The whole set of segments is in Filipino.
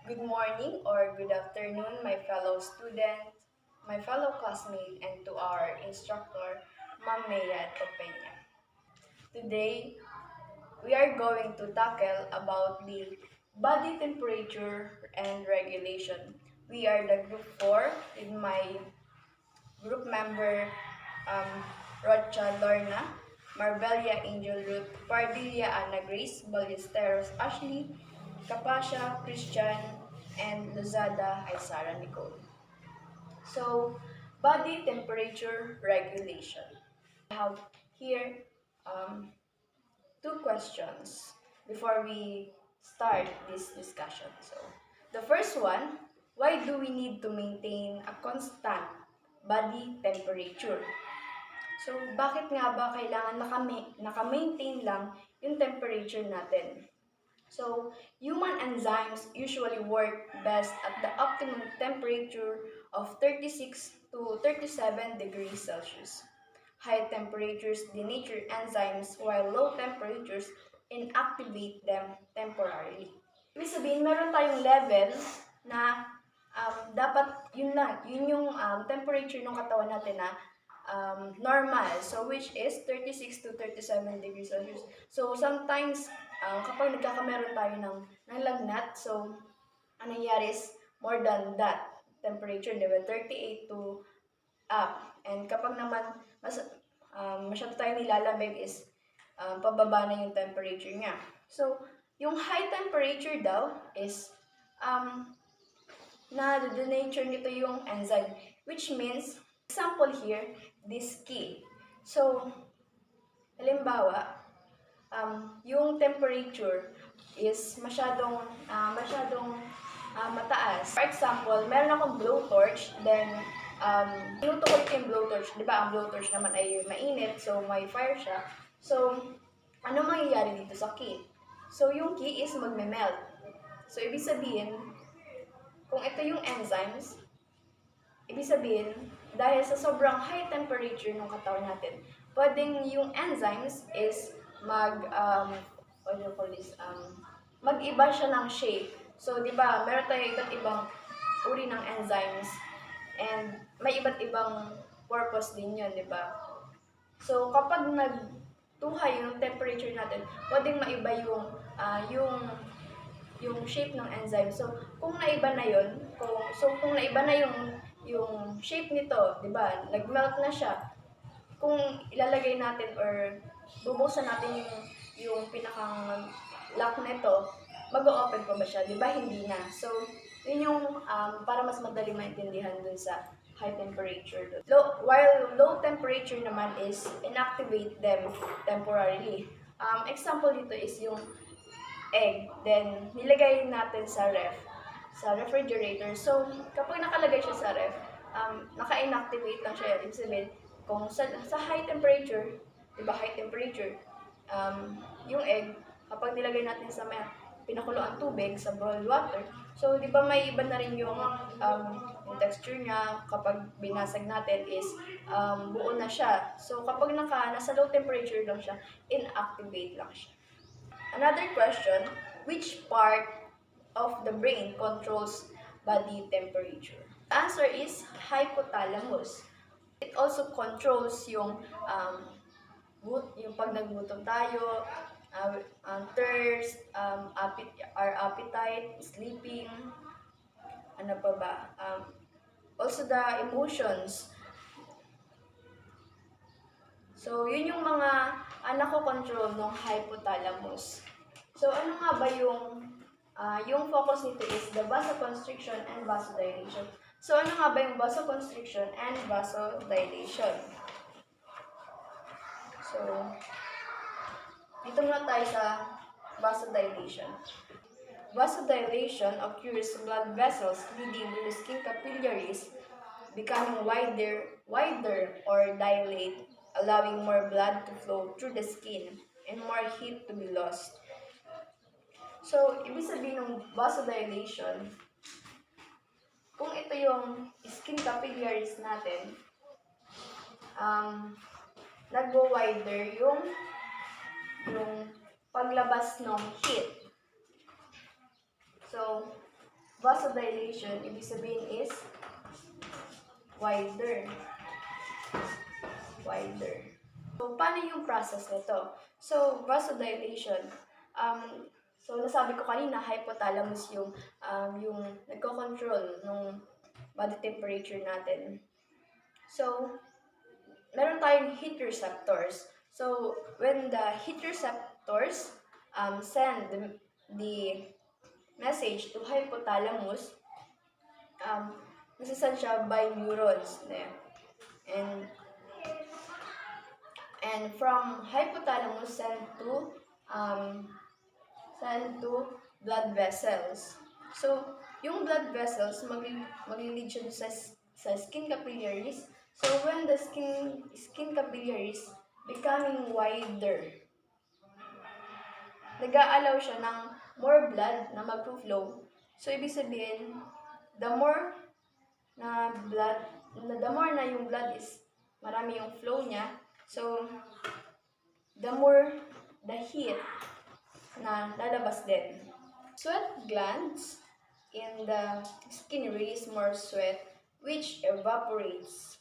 Good morning or good afternoon, my fellow students, my fellow classmates, and to our instructor, Ma'am Maya Topenya. Today, we are going to tackle about the body temperature and regulation. We are the group 4 with my group member um, Rocha Lorna, Marbella Angel Ruth, Pardilla Ana Grace, Ballesteros Ashley, Capasha Christian, and Lozada Aysara Nicole. So, body temperature regulation. I have here um, two questions before we start this discussion. So, the first one, why do we need to maintain a constant body temperature? So, bakit nga ba kailangan naka-maintain lang yung temperature natin? So, human enzymes usually work best at the optimum temperature of 36 to 37 degrees Celsius. High temperatures denature enzymes while low temperatures inactivate them temporarily. Ibig sabihin, meron tayong level na dapat yun yung temperature ng katawan natin na normal. So, which is 36 to 37 degrees Celsius. So, sometimes, kapag nagkakameron tayo ng lagnat, so, ang nangyayari is more than that temperature, di ba? 38 to up. And kapag naman masyado tayo nilalamig is pababa na yung temperature niya. So, yung high temperature daw is na-denature nito yung enzyme, which means, example here, this key. So, halimbawa, yung temperature is masyadong mataas. For example, meron akong blowtorch, then tinutukod ko yung blowtorch. Di ba, ang blowtorch naman ay mainit, so may fire siya. So, ano mangyayari dito sa key? So, yung key is magme-melt. So, ibig sabihin, kung ito yung enzymes, ibig sabihin, dahil sa sobrang high temperature ng katawan natin, pwedeng yung enzymes is what do you call this, mag-iba siya ng shape. So, di ba, meron tayong iba't ibang uri ng enzymes and may iba't ibang purpose din yun, di ba? So, kapag nagtuhay yung temperature natin, pwedeng maiba yung shape ng enzyme. So, kung naiba na yun, kung naiba na yung shape nito, di ba, nag-melt na siya, kung ilalagay natin or bubuksan natin yung pinakang lock nito, mag-o-open pa ba siya? Di ba, hindi na. So, yun yung para mas madali maintindihan dun sa high temperature. While low temperature naman is inactivate them temporarily. Example dito is yung egg, then nilagay natin sa refrigerator. So, kapag nakalagay siya sa ref, naka-inactivate lang siya. Ibig sabihin, kung sa high temperature, di ba high temperature, yung egg, kapag nilagay natin sa may pinakuluan tubig, sa boiled water, so di ba may iba na rin yung texture niya kapag binasag natin is buo na siya. So, kapag nasa low temperature lang siya, inactivate lang siya. Another question, which part of the brain controls body temperature? The answer is hypothalamus. It also controls yung pag nagutom tayo, thirst, our appetite, sleeping, ano pa ba? Also the emotions. So, yun yung mga nako-control ng hypothalamus. So, ano nga ba yung focus nito is the vasoconstriction and vasodilation. So, ano nga ba yung vasoconstriction and vasodilation? So, dito muna tayo sa vasodilation. Vasodilation occurs blood vessels leading to the skin capillaries becoming wider or dilate, allowing more blood to flow through the skin and more heat to be lost. So, ibig sabihin ng vasodilation, kung ito yung skin capillaries natin, nagwo-wider yung paglabas ng heat. So, vasodilation, ibig sabihin is wider. Wider. So, paano yung process nito? So, vasodilation, so nasabi ko kanina, hypothalamus yung nagko-control ng body temperature natin. So, meron tayong heat receptors. So, when the heat receptors send the message to hypothalamus, nasasend siya by neurons. And from hypothalamus send to blood vessels. So, yung blood vessels, maglilid siya sa skin capillaries. So, when the skin capillaries becoming wider, nag-aalaw siya ng more blood na mag-flow. So, ibig sabihin, the more na yung blood is marami yung flow niya, so, the more the heat na lalabas din. Sweat glands in the skin release more sweat, which evaporates,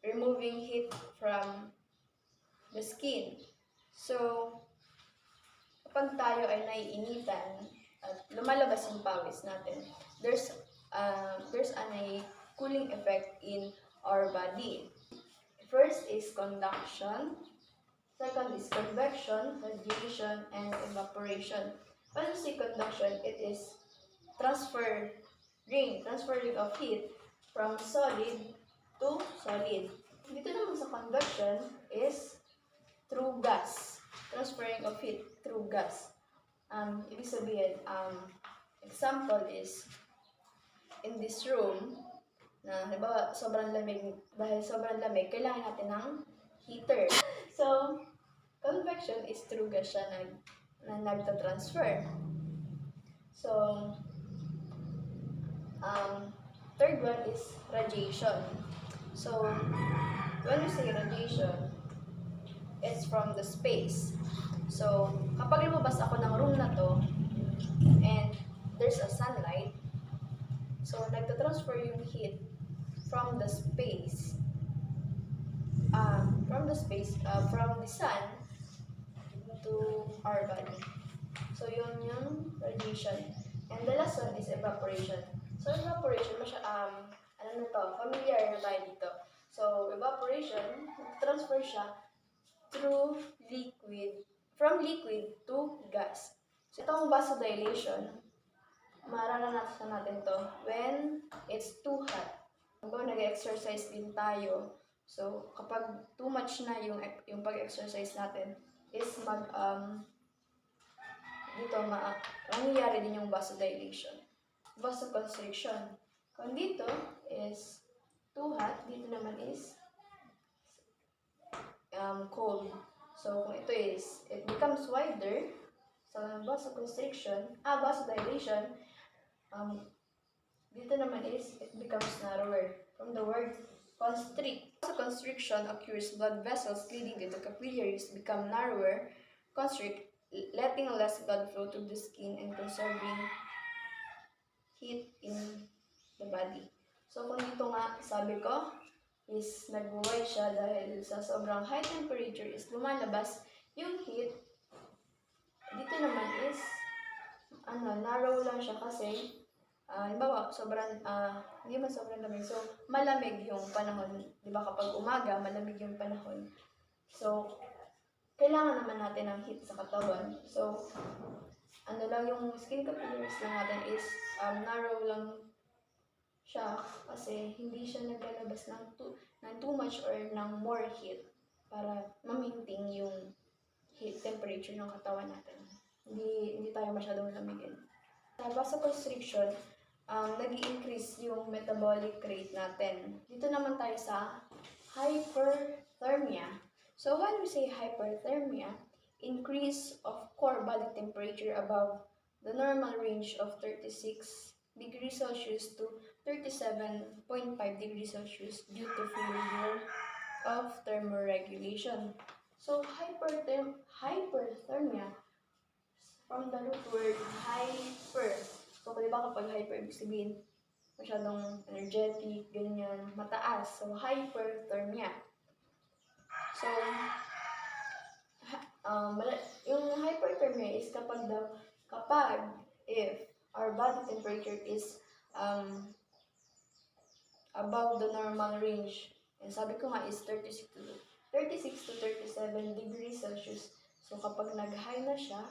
removing heat from the skin. So, kapag tayo ay naiinitan at lumalabas yung pawis natin, there's a cooling effect in our body. First is conduction, second is convection, radiation, and evaporation. When we say conduction, it is transferring of heat from solid to solid. Dito naman sa convection is through gas, transferring of heat through gas. Ibig sabihin, example is, in this room, na halimbawa sobrang lamig, dahil sobrang lamig, kailangan natin ng heater. So, convection is through gas siya na nagta-transfer. So, third one is radiation. So, when we say radiation, it's from the space. So, kapag lumabas ako ng room na to, and there's a sunlight, so nagta-transfer yung heat from the space, from the sun to our body. So, yun yung radiation. And the last one is evaporation. So, evaporation, familiar na tayo dito. So, evaporation, transfer siya through from liquid to gas. So, itong vasodilation, mararanasan natin to when it's too hot. Kung nag-exercise din tayo, so, kapag too much na yung pag-exercise natin, is nangyayari din yung vasodilation. Vasoconstriction. Kung dito is too hot, dito naman is cold. So, kung ito is, it becomes wider, so vasodilation, dito naman is, it becomes narrower. From the word constrict. Vasoconstriction occurs, blood vessels leading to the capillaries become narrower, constrict, letting less blood flow to the skin and conserving heat in the body. So, kung dito nga, sabi ko, is nag-white siya dahil sa sobrang high temperature is lumalabas yung heat. Dito naman is, narrow lang siya kasi, halimbawa, hindi man sobrang lamig. So, malamig yung panahon. Di ba kapag umaga, malamig yung panahon. So, kailangan naman natin ng heat sa katawan. So, yung skin capillaries lang natin is narrow lang siya kasi hindi siya naglalabas ng too much or ng more heat para ma-maintain yung heat temperature ng katawan natin. Hindi tayo masyadong lamigin. Sa vasoconstriction, nag-i-increase yung metabolic rate natin. Dito naman tayo sa hyperthermia. So, when we say hyperthermia, increase of core body temperature above the normal range of 36 degrees Celsius to 37.5 degrees Celsius due to failure of thermoregulation. So, hyperthermia, from the root word hyper, So, di ba kapag hyper, ibig sabihin, masyadong energetic, ganyan, mataas. So, hyperthermia. So, yung hyperthermia is kapag if our body temperature is above the normal range. And sabi ko nga is 36 to 37 degrees Celsius. So, kapag nag-high na siya,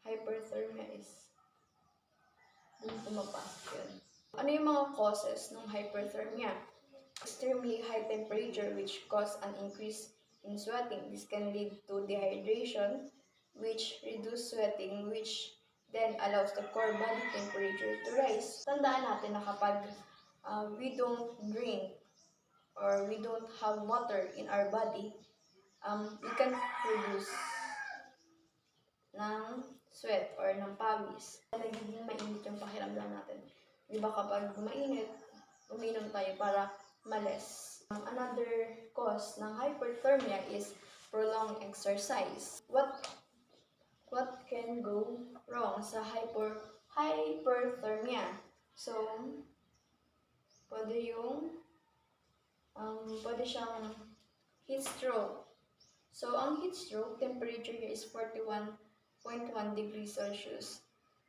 hyperthermia is dun pumapasok yun. Ano yung mga causes ng hyperthermia? Extremely high temperature which cause an increase in sweating. This can lead to dehydration, which reduce sweating, which then allows the core body temperature to rise. Tandaan natin na kapag we don't drink or we don't have water in our body, we can produce ng sweat or ng pawis. Nagiging mainit yung pakiramdam natin. Diba kapag mainit, uminom tayo para males. Another cause ng hyperthermia is prolonged exercise. What can go wrong sa hyperthermia? So, pwede siyang heat stroke. So, ang heat stroke, temperature niya is 41.1 degrees Celsius.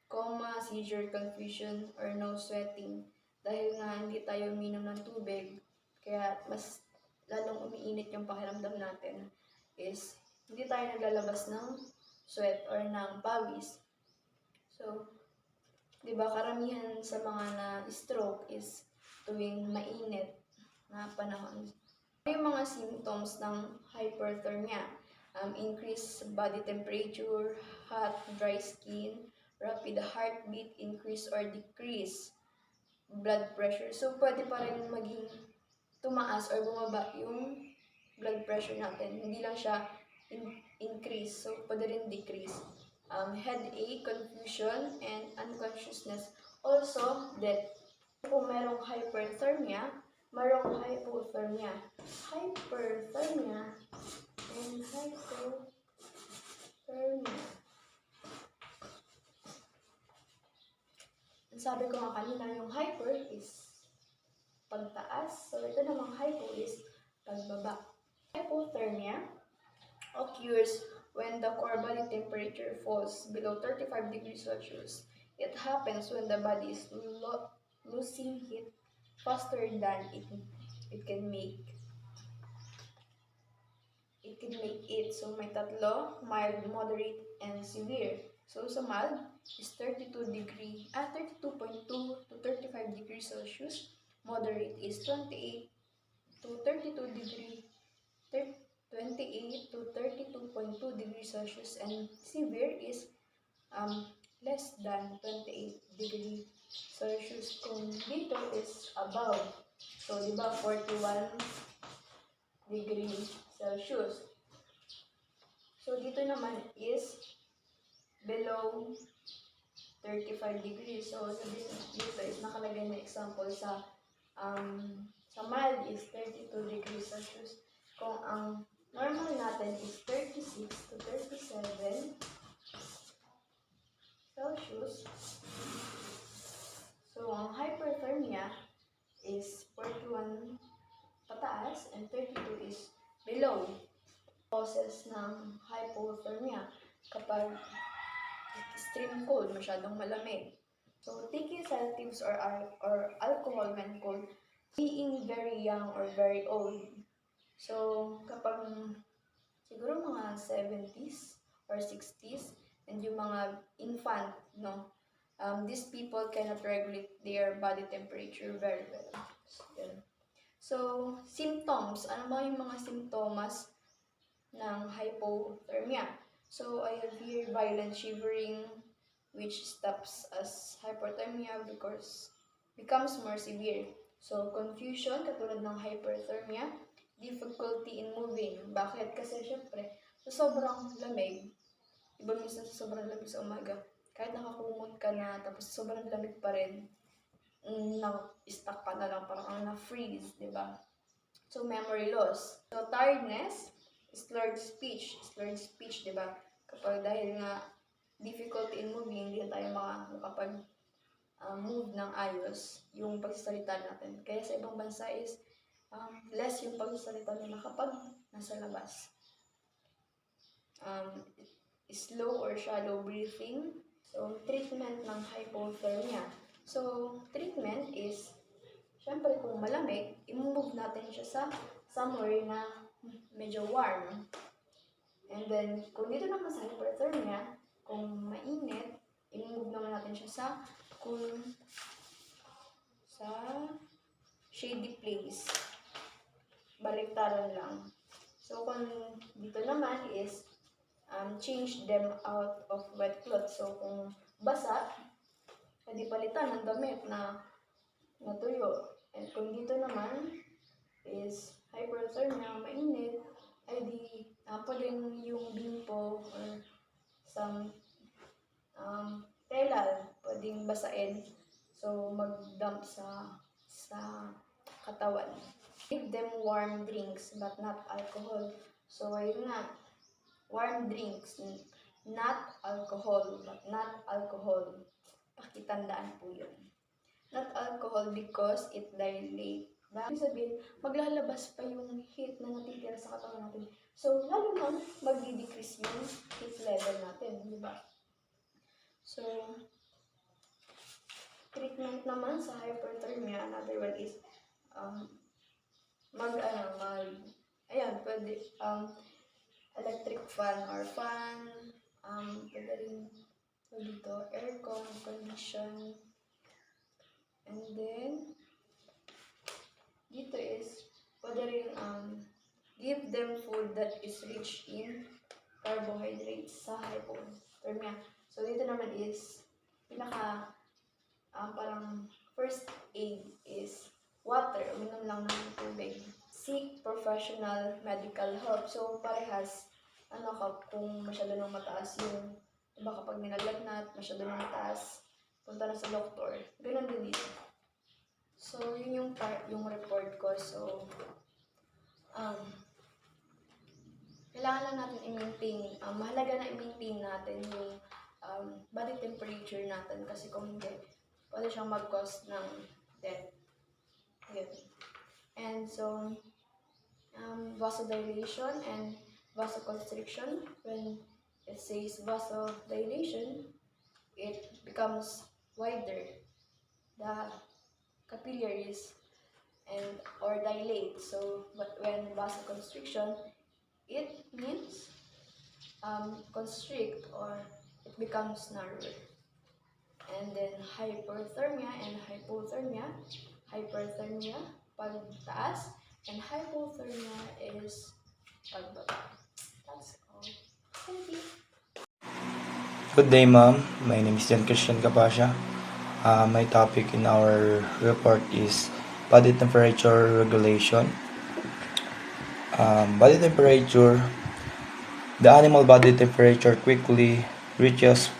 Coma, seizure, confusion, or no sweating. Dahil nga hindi tayo uminom ng tubig, kaya mas lalong umiinit yung pakiramdam natin, is hindi tayo naglalabas ng sweat or ng pawis. So, di ba karamihan sa mga na-stroke is tuwing mainit na panahon. Ano yung mga symptoms ng hyperthermia? Increased body temperature, hot, dry skin, rapid heartbeat, increase or decrease blood pressure. So, pwede pa rin maging tumaas or bumaba yung blood pressure natin. Hindi lang siya increase. So, pwede rin decrease. Headache, confusion, and unconsciousness. Also, death. Kung merong hyperthermia, mayroong hypothermia. Hyperthermia and hypothermia. Sabi ko nga kanina, yung hyper is pagtaas. So, ito namang hypo is pagbaba. Hypothermia occurs when the core body temperature falls below 35 degrees Celsius. It happens when the body is losing heat faster than it can make it. So, may tatlo, mild, moderate, and severe. So, sa mild is 32.2 to 35 degrees Celsius. Moderate is 28 to 32.2 degrees Celsius. And severe is less than 28 degrees Celsius. Kung dito is above. So, di ba 41 degrees Celsius. So, dito naman is below 35 degrees. So, dito is nakalagay na example sa mild is 32 degrees Celsius. Kung ang normal natin is 36 to 37 Celsius. So, ang hyperthermia is 41 pataas and 32 is below. Causes ng hypothermia kapag extreme cold, masyadong malamig. So, taking sedatives or alcohol when cold, being very young or very old. So, kapag siguro mga 70s or 60s, and yung mga infant, no, these people cannot regulate their body temperature very well. So, symptoms. Ano ba yung mga simptomas ng hypothermia? So, I have here violent shivering, which stops as hypothermia because becomes more severe. So, confusion, katulad ng hyperthermia. Difficulty in moving. Bakit? Kasi syempre, sa sobrang lamig, iba minsan sa sobrang lamig sa umaga, kahit nakakumot ka na, tapos sobrang lamig pa rin, na-stuck ka na lang, parang na-freeze, di ba? So, memory loss. So, tiredness, slurred speech, di ba? Kapag dahil nga difficulty in moving, hindi tayo makapag move ng ayos yung pagsasalita natin. Kaya sa ibang bansa is less yung pagsasalita nila kapag nasa labas. Slow or shallow breathing. So, treatment ng hypothermia. So, treatment is, syempre kung malamig, i-move natin siya sa somewhere na medyo warm. And then, kung dito naman sa hyperthermia, kung mainit, i-move naman natin siya sa sa shady place. Baliktaran lang. So, kung dito naman is, change them out of wet clothes. So, kung basa, pwede palitan ng damit na natuyo. And kung dito naman is hyperthermia, mainit, ay di pwedeng yung bimpo or some tela pwedeng basain. So, mag-dump sa katawan. Give them warm drinks but not alcohol. So, ayun nga, warm drinks, not alcohol, but not alcohol. Pakitandaan po yun. Not alcohol because it dilate. Ibig sabihin, maglalabas pa yung heat na natitira sa katawan natin. So, lalo nang mag-decrease yung heat level natin, di ba? So, treatment naman sa hyperthermia, another one is, pwede, electric fan or fan, pwede rin dito, aircon, condition, and then, dito is, pwede rin, give them food that is rich in carbohydrates sa hypothermia. So, dito naman is, parang first aid is water, uminom lang ng tubig. Seek professional medical help. So, parehas, kung masyado nang mataas yung, kapag nilaglagnat, masyado nang mataas, punta na sa doktor. Ganun din dito. So, yun yung report ko. So, kailangan lang natin i-maintain, mahalaga na i-maintain natin yung body temperature natin kasi kung hindi, pwede siyang mag-cause ng death. Yun. And so, vasodilation and vasoconstriction, when it says vasodilation, it becomes wider. The capillaries or dilate. So, when vasoconstriction, it means constrict or it becomes narrower. And then hyperthermia and hypothermia. Hyperthermia, pagtaas, and hypothermia is pagbaba. That's all. Thank you. Good day, ma'am. My name is Jan Christian Capascia. My topic in our report is body temperature regulation. Body temperature. The animal body temperature quickly reaches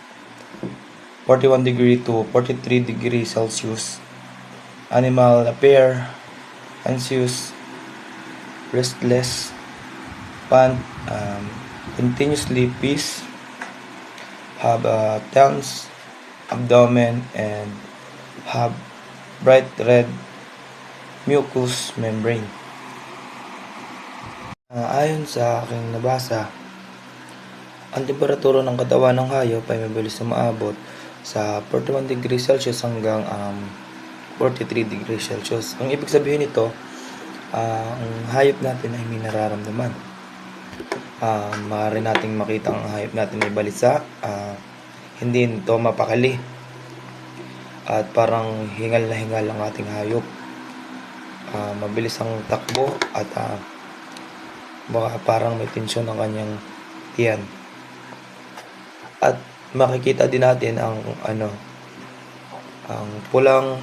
41 degree to 43 degree Celsius. Animal appear anxious, restless, pant, continuously piss, have a tense abdomen, and have bright red mucous membrane. Ayon sa aking nabasa, ang temperatura ng katawan ng hayop ay mabilis na maabot sa 41 degrees Celsius hanggang 43 degrees Celsius. Ang ibig sabihin nito, ang hayop natin ay may nararamdaman. Maaari nating makita ang hayop natin ay balisa, hindi nito mapakali, at parang hingal na hingal ang ating hayop. Mabilis ang takbo at baka parang may tensyon ang kanyang tiyan. At makikita din natin ang pulang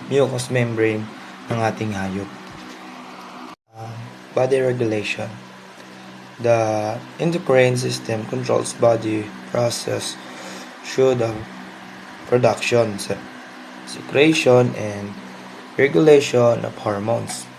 mucous membrane ng ating hayop. Body regulation. The endocrine system controls body process through the production, secretion, and regulation of hormones.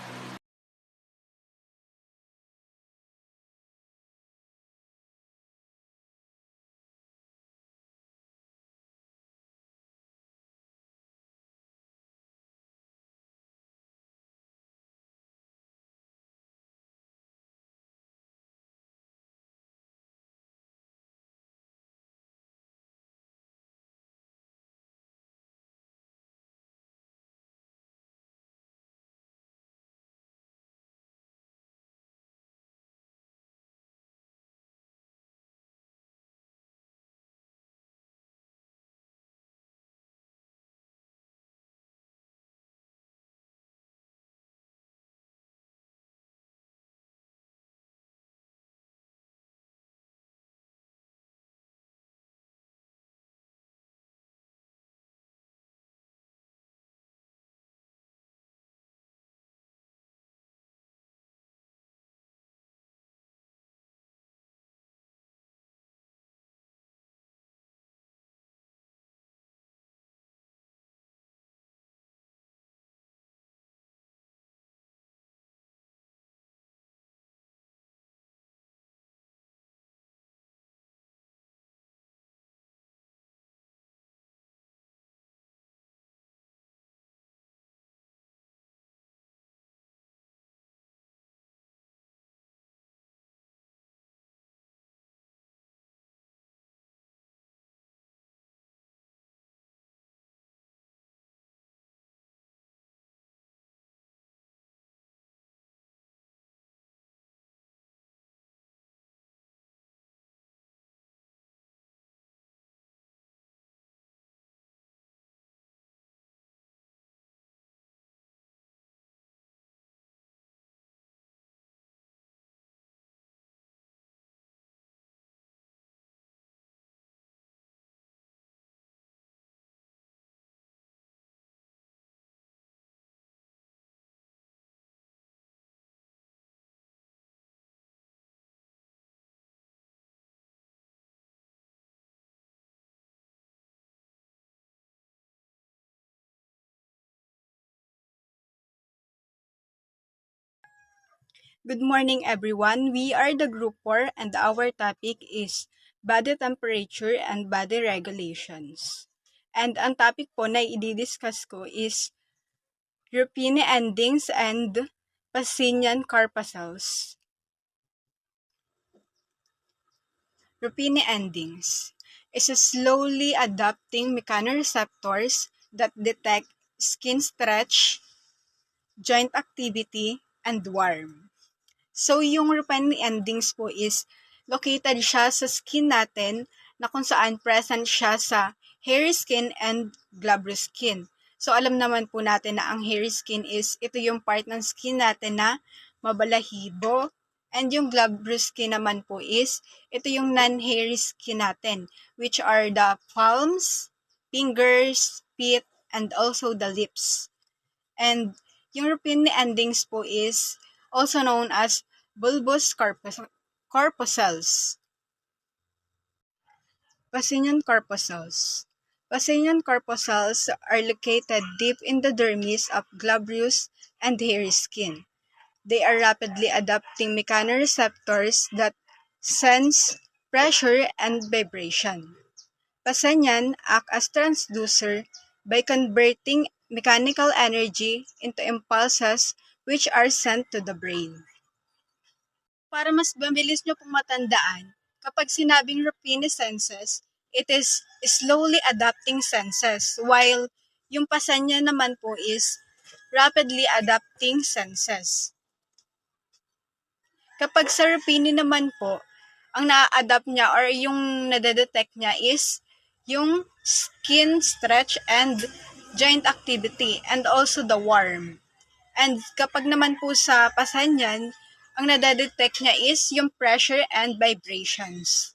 Good morning, everyone. We are the Group 4 and our topic is body temperature and body regulations. And ang topic po na i-discuss ko is Ruppini endings and Pacinian corpuscles. Ruppini endings is a slowly adapting mechanoreceptors that detect skin stretch, joint activity, and warmth. So, yung Ruppini endings po is located siya sa skin natin na kung saan present siya sa hairy skin and glabrous skin. So, alam naman po natin na ang hairy skin is ito yung part ng skin natin na mabalahibo. And yung glabrous skin naman po is ito yung non-hairy skin natin, which are the palms, fingers, feet, and also the lips. And yung Ruppini endings po is also known as bulbous corpuscles. Pacinian corpuscles. Pacinian corpuscles are located deep in the dermis of glabrous and hairy skin. They are rapidly adapting mechanoreceptors that sense pressure and vibration. Pacinian act as transducer by converting mechanical energy into impulses which are sent to the brain. Para mas mabilis nyo pong matandaan, kapag sinabing Ruppini senses, it is slowly adapting senses, while yung Pacinian naman po is rapidly adapting senses. Kapag sa Ruppini naman po, ang na-adapt niya or yung nadedetect niya is yung skin stretch and joint activity and also the warmth. And kapag naman po sa Pacinian, ang nadedetect niya is yung pressure and vibrations.